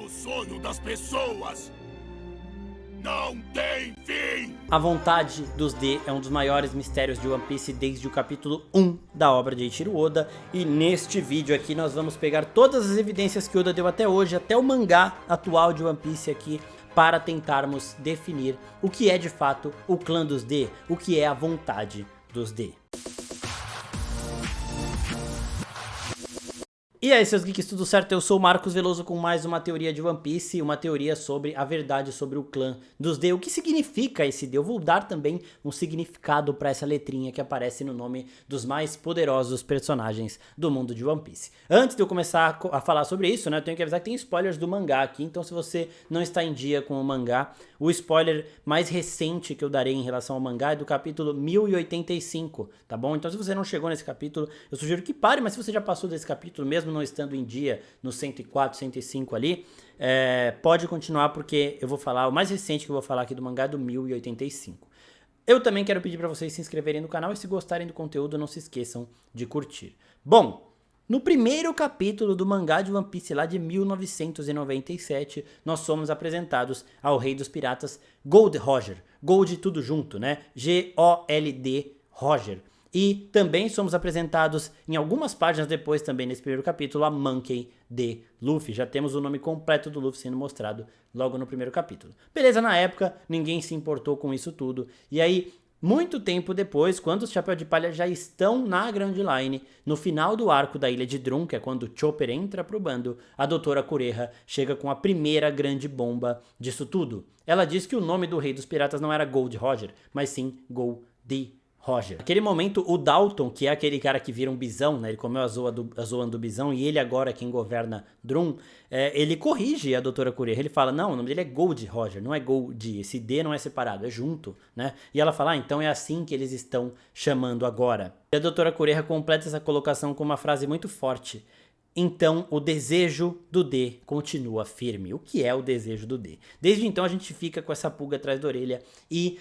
sonho das pessoas não tem fim! A vontade dos D é um dos maiores mistérios de One Piece desde o capítulo 1 da obra de Eiichiro Oda. E neste vídeo aqui nós vamos pegar todas as evidências que Oda deu até hoje, até o mangá atual de One Piece aqui, para tentarmos definir o que é de fato o clã dos D, o que é a vontade dos D. E aí, seus geeks, tudo certo? Eu sou o Marcos Veloso com mais uma teoria de One Piece, uma teoria sobre a verdade sobre o clã dos D. O que significa esse D? Eu vou dar também um significado para essa letrinha que aparece no nome dos mais poderosos personagens do mundo de One Piece. Antes de eu começar a falar sobre isso, né, eu tenho que avisar que tem spoilers do mangá aqui, então se você não está em dia com o mangá, o spoiler mais recente que eu darei em relação ao mangá é do capítulo 1085, tá bom? Então se você não chegou nesse capítulo, eu sugiro que pare, mas se você já passou desse capítulo, mesmo não estando em dia no 104, 105 ali, pode continuar porque eu vou falar, o mais recente que eu vou falar aqui do mangá é do 1085. Eu também quero pedir para vocês se inscreverem no canal e se gostarem do conteúdo, não se esqueçam de curtir. Bom, no primeiro capítulo do mangá de One Piece, lá de 1997, nós somos apresentados ao rei dos piratas, Gold Roger. Gold tudo junto, né? G-O-L-D Roger. E também somos apresentados em algumas páginas depois, também nesse primeiro capítulo, a Monkey D. Luffy. Já temos o nome completo do Luffy sendo mostrado logo no primeiro capítulo. Beleza, na época ninguém se importou com isso tudo. E aí, muito tempo depois, quando os Chapéu de Palha já estão na Grand Line, no final do arco da Ilha de Drum, que é quando o Chopper entra pro bando, a Doutora Kureha chega com a primeira grande bomba disso tudo. Ela diz que o nome do rei dos piratas não era Gold Roger, mas sim Gold Roger. Naquele momento, o Dalton, que é aquele cara que vira um bisão, né? Ele comeu a zoa do bisão e ele agora é quem governa Drum, ele corrige a Doutora Kureha. Ele fala, não, o nome dele é Gold Roger, não é Gold, esse D não é separado, é junto, né? E ela fala, então é assim que eles estão chamando agora. E a Doutora Kureha completa essa colocação com uma frase muito forte. Então, o desejo do D continua firme. O que é o desejo do D? Desde então, a gente fica com essa pulga atrás da orelha e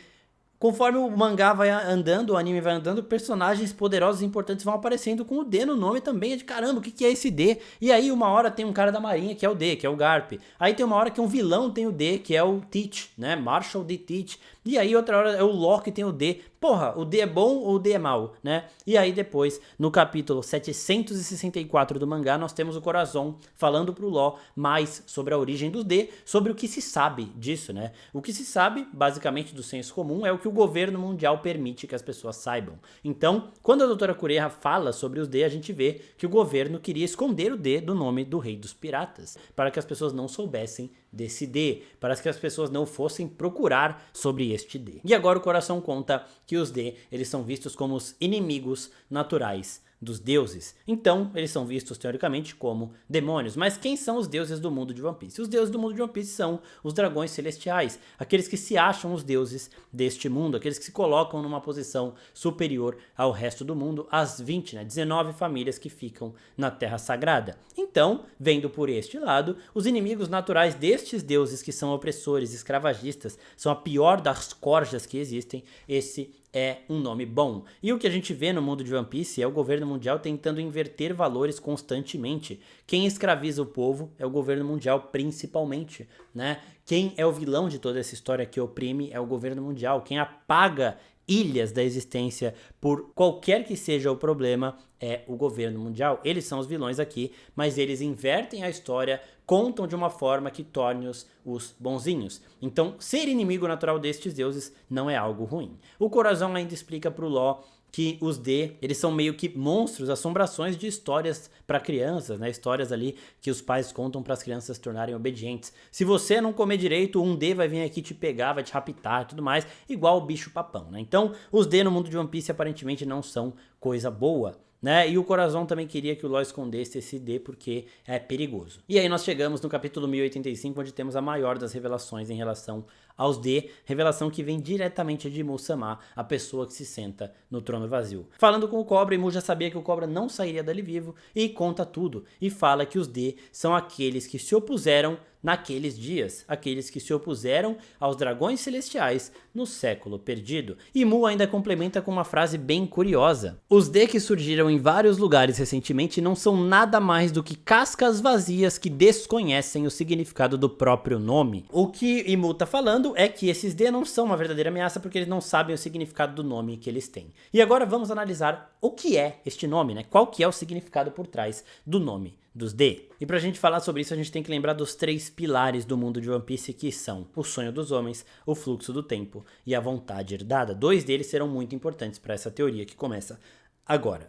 conforme o mangá vai andando, o anime vai andando, personagens poderosos e importantes vão aparecendo com o D no nome também. É de caramba, o que é esse D? E aí uma hora tem um cara da marinha que é o D, que é o Garp. Aí tem uma hora que um vilão tem o D, que é o Teach, né? Marshall D. Teach. E aí outra hora é o Law que tem o D. Porra, o D é bom ou o D é mal, né? E aí depois, no capítulo 764 do mangá, nós temos o Corazon falando pro Law mais sobre a origem dos D, sobre o que se sabe disso, né? O que se sabe, basicamente do senso comum, é o que o governo mundial permite que as pessoas saibam. Então, quando a Doutora Kureha fala sobre os D, a gente vê que o governo queria esconder o D do nome do rei dos piratas, para que as pessoas não soubessem desse D, para que as pessoas não fossem procurar sobre este D. E agora o Coração conta que os D, eles são vistos como os inimigos naturais dos deuses. Então, eles são vistos teoricamente como demônios. Mas quem são os deuses do mundo de One Piece? Os deuses do mundo de One Piece são os dragões celestiais, aqueles que se acham os deuses deste mundo, aqueles que se colocam numa posição superior ao resto do mundo, as 19 famílias que ficam na Terra Sagrada. Então, vendo por este lado, os inimigos naturais destes deuses que são opressores, escravagistas, são a pior das corjas que existem, esse é um nome bom. E o que a gente vê no mundo de One Piece é o governo mundial tentando inverter valores constantemente. Quem escraviza o povo é o governo mundial principalmente, né? Quem é o vilão de toda essa história que oprime é o governo mundial. Quem apaga ilhas da existência por qualquer que seja o problema é o governo mundial. Eles são os vilões aqui, mas eles invertem a história, contam de uma forma que torne-os os bonzinhos. Então, ser inimigo natural destes deuses não é algo ruim. O Corazon ainda explica pro Law que os D, eles são meio que monstros, assombrações de histórias para crianças, né? Histórias ali que os pais contam para as crianças se tornarem obedientes. Se você não comer direito, um D vai vir aqui te pegar, vai te raptar e tudo mais, igual o bicho papão, né? Então, os D no mundo de One Piece aparentemente não são coisa boa, né? E o Corazon também queria que o Law escondesse esse D porque é perigoso. E aí nós chegamos no capítulo 1085, onde temos a maior das revelações em relação aos D, revelação que vem diretamente de Mu-sama, a pessoa que se senta no trono vazio. Falando com o Cobra, e Mu já sabia que o Cobra não sairia dali vivo, e conta tudo, e fala que os D são aqueles que se opuseram naqueles dias, aqueles que se opuseram aos dragões celestiais no século perdido. E Mu ainda complementa com uma frase bem curiosa. Os D que surgiram em vários lugares recentemente não são nada mais do que cascas vazias que desconhecem o significado do próprio nome. O que Imu tá falando é que esses D não são uma verdadeira ameaça porque eles não sabem o significado do nome que eles têm. E agora vamos analisar o que é este nome, né? Qual que é o significado por trás do nome dos D. E pra gente falar sobre isso, a gente tem que lembrar dos 3 pilares do mundo de One Piece, que são o sonho dos homens, o fluxo do tempo e a vontade herdada. 2 deles serão muito importantes para essa teoria que começa agora.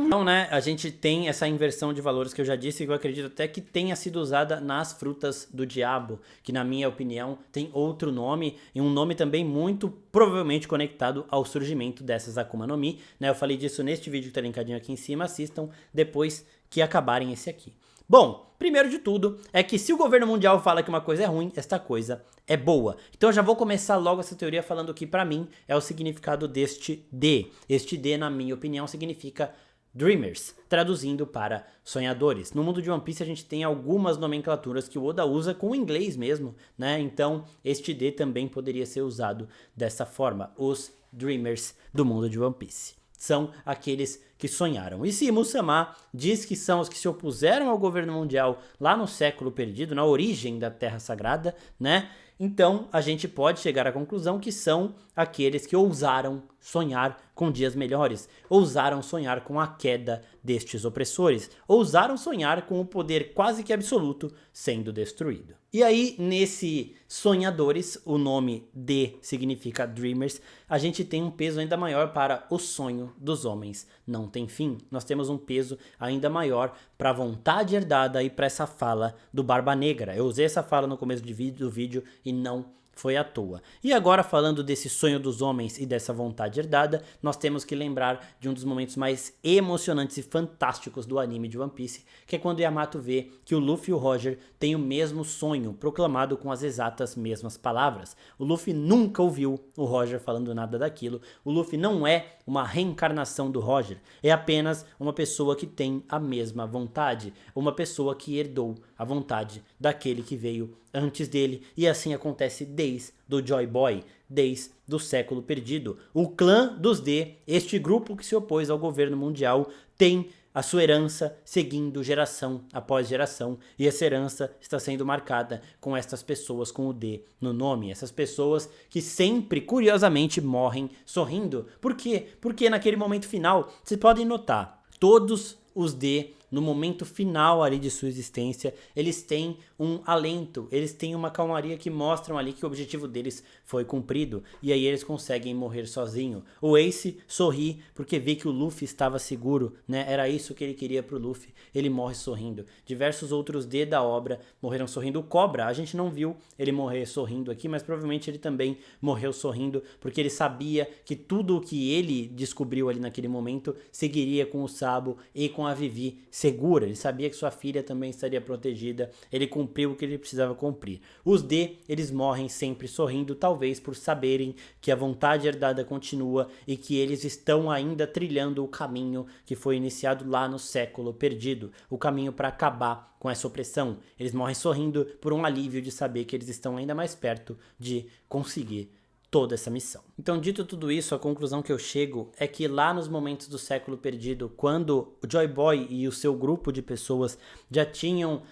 Então, né, a gente tem essa inversão de valores que eu já disse, que eu acredito até que tenha sido usada nas frutas do diabo, que na minha opinião tem outro nome, e um nome também muito provavelmente conectado ao surgimento dessas Akuma no Mi, né, eu falei disso neste vídeo que tá linkadinho aqui em cima, assistam depois que acabarem esse aqui. Bom, primeiro de tudo é que se o governo mundial fala que uma coisa é ruim, esta coisa é boa. Então eu já vou começar logo essa teoria falando que pra mim é o significado deste D. Este D, na minha opinião, significa Dreamers, traduzindo para sonhadores. No mundo de One Piece a gente tem algumas nomenclaturas que o Oda usa com o inglês mesmo, né? Então este D também poderia ser usado dessa forma. Os Dreamers do mundo de One Piece são aqueles que sonharam. E se Mu-sama diz que são os que se opuseram ao governo mundial lá no século perdido, na origem da Terra Sagrada, né? Então a gente pode chegar à conclusão que são aqueles que ousaram sonhar com dias melhores, ousaram sonhar com a queda destes opressores, ousaram sonhar com o poder quase que absoluto sendo destruído. E aí, nesse sonhadores, o nome D significa Dreamers, a gente tem um peso ainda maior para o sonho dos homens não tem fim. Nós temos um peso ainda maior para a vontade herdada e para essa fala do Barba Negra. Eu usei essa fala no começo do vídeo e não foi à toa. E agora, falando desse sonho dos homens e dessa vontade herdada, nós temos que lembrar de um dos momentos mais emocionantes e fantásticos do anime de One Piece, que é quando Yamato vê que o Luffy e o Roger têm o mesmo sonho, proclamado com as exatas mesmas palavras. O Luffy nunca ouviu o Roger falando nada daquilo. O Luffy não é uma reencarnação do Roger, é apenas uma pessoa que tem a mesma vontade, uma pessoa que herdou a vontade daquele que veio antes dele, e assim acontece desde do Joy Boy, desde do século perdido. O clã dos D, este grupo que se opôs ao governo mundial, tem a sua herança seguindo geração após geração, e essa herança está sendo marcada com estas pessoas com o D no nome, essas pessoas que sempre, curiosamente, morrem sorrindo. Por quê? Porque naquele momento final, vocês podem notar, todos os D, no momento final ali de sua existência, eles têm um alento, eles têm uma calmaria que mostram ali que o objetivo deles foi cumprido, e aí eles conseguem morrer sozinho. O Ace sorri porque vê que o Luffy estava seguro, né? Era isso que ele queria pro Luffy, ele morre sorrindo. Diversos outros D da obra morreram sorrindo. O Cobra, a gente não viu ele morrer sorrindo aqui, mas provavelmente ele também morreu sorrindo, porque ele sabia que tudo o que ele descobriu ali naquele momento seguiria com o Sabo e com a Vivi segura. Ele sabia que sua filha também estaria protegida, ele cumpriu o que ele precisava cumprir. Os D, eles morrem sempre sorrindo, talvez por saberem que a vontade herdada continua e que eles estão ainda trilhando o caminho que foi iniciado lá no século perdido, o caminho para acabar com essa opressão. Eles morrem sorrindo por um alívio de saber que eles estão ainda mais perto de conseguir toda essa missão. Então, dito tudo isso, a conclusão que eu chego é que lá nos momentos do século perdido, quando o Joy Boy e o seu grupo de pessoas já tinham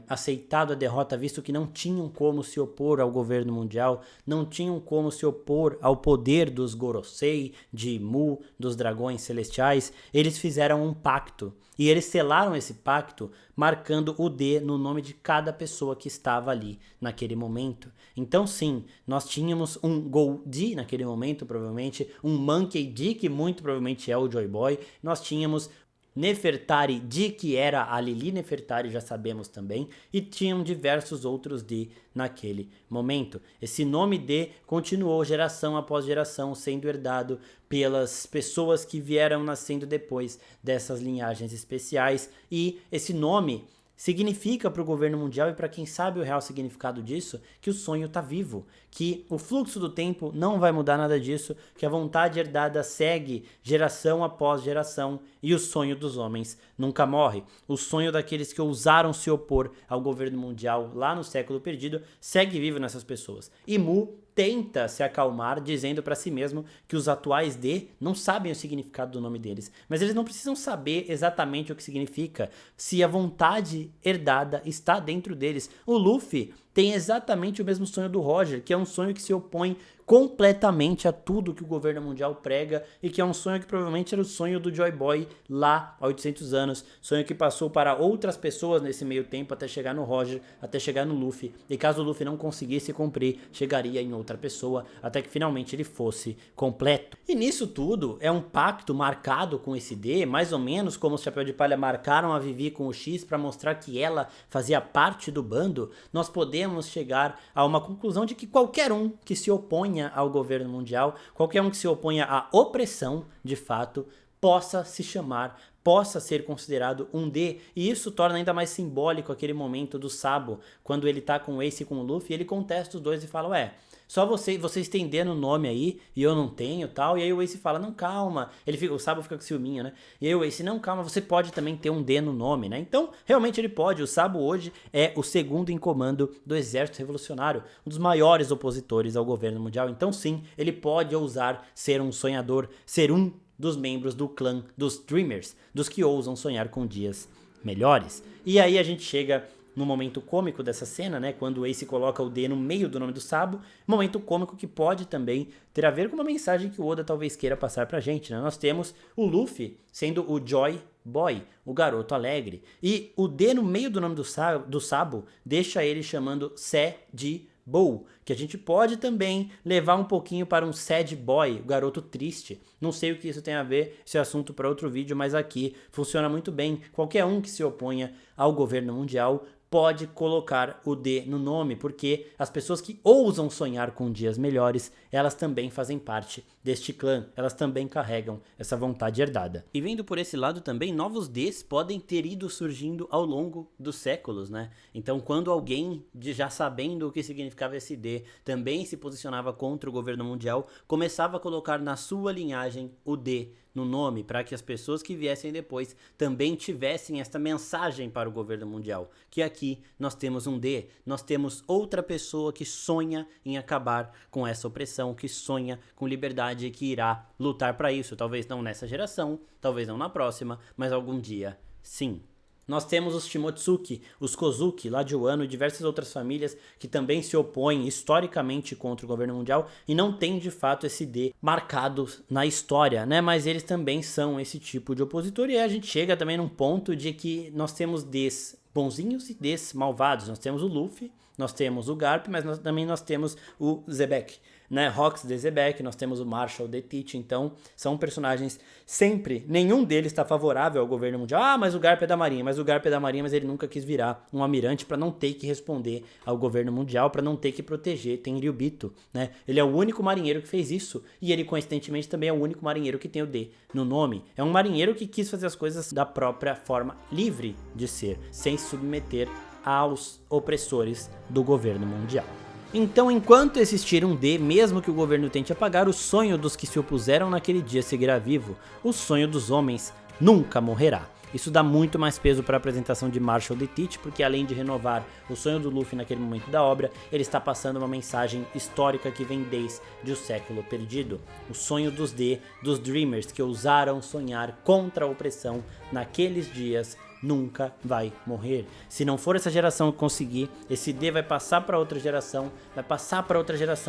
aceitado a derrota, visto que não tinham como se opor ao governo mundial, não tinham como se opor ao poder dos Gorosei, de Mu, dos dragões celestiais, eles fizeram um pacto. E eles selaram esse pacto marcando o D no nome de cada pessoa que estava ali naquele momento. Então sim, nós tínhamos um Gold naquele momento, provavelmente, um Monkey D, que muito provavelmente é o Joy Boy, nós tínhamos Nefertari D, que era a Lili Nefertari, já sabemos também, e tinham diversos outros D naquele momento. Esse nome D continuou geração após geração sendo herdado pelas pessoas que vieram nascendo depois dessas linhagens especiais, e esse nome significa para o governo mundial e para quem sabe o real significado disso, que o sonho está vivo, que o fluxo do tempo não vai mudar nada disso, que a vontade herdada segue geração após geração e o sonho dos homens nunca morre. O sonho daqueles que ousaram se opor ao governo mundial lá no século perdido segue vivo nessas pessoas. E Mu tenta se acalmar dizendo para si mesmo que os atuais D não sabem o significado do nome deles, mas eles não precisam saber exatamente o que significa se a vontade herdada está dentro deles. O Luffy tem exatamente o mesmo sonho do Roger, que é um sonho que se opõe completamente a tudo que o governo mundial prega e que é um sonho que provavelmente era o sonho do Joy Boy lá há 800 anos, sonho que passou para outras pessoas nesse meio tempo até chegar no Roger, até chegar no Luffy, e caso o Luffy não conseguisse cumprir, chegaria em outra pessoa, até que finalmente ele fosse completo. E nisso tudo é um pacto marcado com esse D, mais ou menos como os Chapéu de Palha marcaram a Vivi com o X para mostrar que ela fazia parte do bando. Nós podemos chegar a uma conclusão de que qualquer um que se oponha ao governo mundial, qualquer um que se oponha à opressão, de fato, possa se chamar, possa ser considerado um D, e isso torna ainda mais simbólico aquele momento do Sabo, quando ele tá com o Ace e com o Luffy, ele contesta os dois e fala, ué, só vocês têm o nome aí, e eu não tenho, tal, e aí o Ace fala, não, calma, o Sabo fica com ciúminho, né, e aí o Ace, não, calma, você pode também ter um D no nome, né, então, realmente ele pode, o Sabo hoje é o segundo em comando do Exército Revolucionário, um dos maiores opositores ao governo mundial, então sim, ele pode ousar ser um sonhador, ser um dos membros do clã dos Dreamers, dos que ousam sonhar com dias melhores. E aí a gente chega no momento cômico dessa cena, né, quando o Ace coloca o D no meio do nome do Sabo, momento cômico que pode também ter a ver com uma mensagem que o Oda talvez queira passar pra gente, né? Nós temos o Luffy sendo o Joy Boy, o garoto alegre, e o D no meio do nome do Sabo deixa ele chamando Sad Boy, que a gente pode também levar um pouquinho para um sad boy, o garoto triste. Não sei o que isso tem a ver, esse é assunto para outro vídeo, mas aqui funciona muito bem. Qualquer um que se oponha ao governo mundial pode colocar o D no nome, porque as pessoas que ousam sonhar com dias melhores, elas também fazem parte deste clã, elas também carregam essa vontade herdada. E vendo por esse lado também, novos Ds podem ter ido surgindo ao longo dos séculos, né? Então quando alguém, já sabendo o que significava esse D, também se posicionava contra o governo mundial, começava a colocar na sua linhagem o D no nome, para que as pessoas que viessem depois também tivessem esta mensagem para o governo mundial, que aqui nós temos um D, nós temos outra pessoa que sonha em acabar com essa opressão, que sonha com liberdade e que irá lutar para isso, talvez não nessa geração, talvez não na próxima, mas algum dia sim. Nós temos os Shimotsuki, os Kozuki, lá de Wano e diversas outras famílias que também se opõem historicamente contra o governo mundial e não tem de fato esse D marcado na história, né? Mas eles também são esse tipo de opositor e aí a gente chega também num ponto de que nós temos Ds bonzinhos e Ds malvados. Nós temos o Luffy, nós temos o Garp, mas também nós temos o Zebek, né? Rox de Zebek, nós temos o Marshall de Teach, então são personagens sempre, nenhum deles está favorável ao governo mundial. Ah, mas o Garp é da Marinha, mas ele nunca quis virar um almirante para não ter que responder ao governo mundial, para não ter que proteger Tenryubito, né? Ele é o único marinheiro que fez isso e ele coincidentemente também é o único marinheiro que tem o D no nome. É um marinheiro que quis fazer as coisas da própria forma livre de ser, sem se submeter aos opressores do governo mundial. Então, enquanto existir um D, mesmo que o governo tente apagar, o sonho dos que se opuseram naquele dia seguirá vivo. O sonho dos homens nunca morrerá. Isso dá muito mais peso para a apresentação de Marshall de Teach, porque além de renovar o sonho do Luffy naquele momento da obra, ele está passando uma mensagem histórica que vem desde o século perdido. O sonho dos D, dos Dreamers, que ousaram sonhar contra a opressão naqueles dias, nunca vai morrer. Se não for essa geração que conseguir, esse D vai passar para outra geração,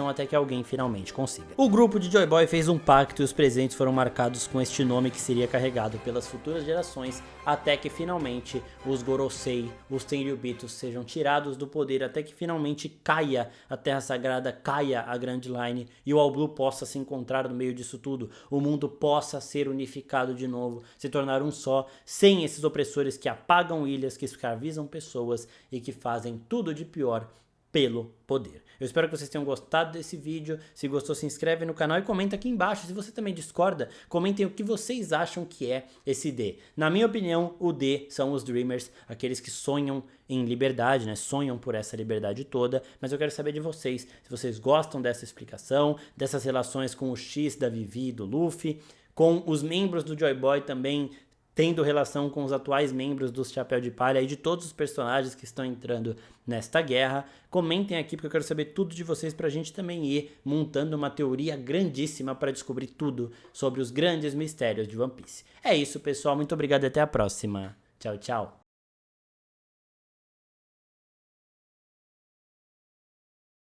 até que alguém finalmente consiga. O grupo de Joy Boy fez um pacto e os presentes foram marcados com este nome que seria carregado pelas futuras gerações, até que finalmente os Gorosei, os Tenryubitos sejam tirados do poder, até que finalmente caia a Terra Sagrada, caia a Grand Line e o All Blue possa se encontrar no meio disso tudo, o mundo possa ser unificado de novo, se tornar um só, sem esses opressores que apagam ilhas, que escravizam pessoas e que fazem tudo de pior pelo poder. Eu espero que vocês tenham gostado desse vídeo. Se gostou, se inscreve no canal e comenta aqui embaixo. Se você também discorda, comentem o que vocês acham que é esse D. Na minha opinião, o D são os Dreamers, aqueles que sonham em liberdade, né? Sonham por essa liberdade toda. Mas eu quero saber de vocês, se vocês gostam dessa explicação, dessas relações com o X da Vivi e do Luffy, com os membros do Joy Boy também tendo relação com os atuais membros do Chapéu de Palha e de todos os personagens que estão entrando nesta guerra. Comentem aqui porque eu quero saber tudo de vocês pra gente também ir montando uma teoria grandíssima para descobrir tudo sobre os grandes mistérios de One Piece. É isso, pessoal. Muito obrigado e até a próxima. Tchau, tchau.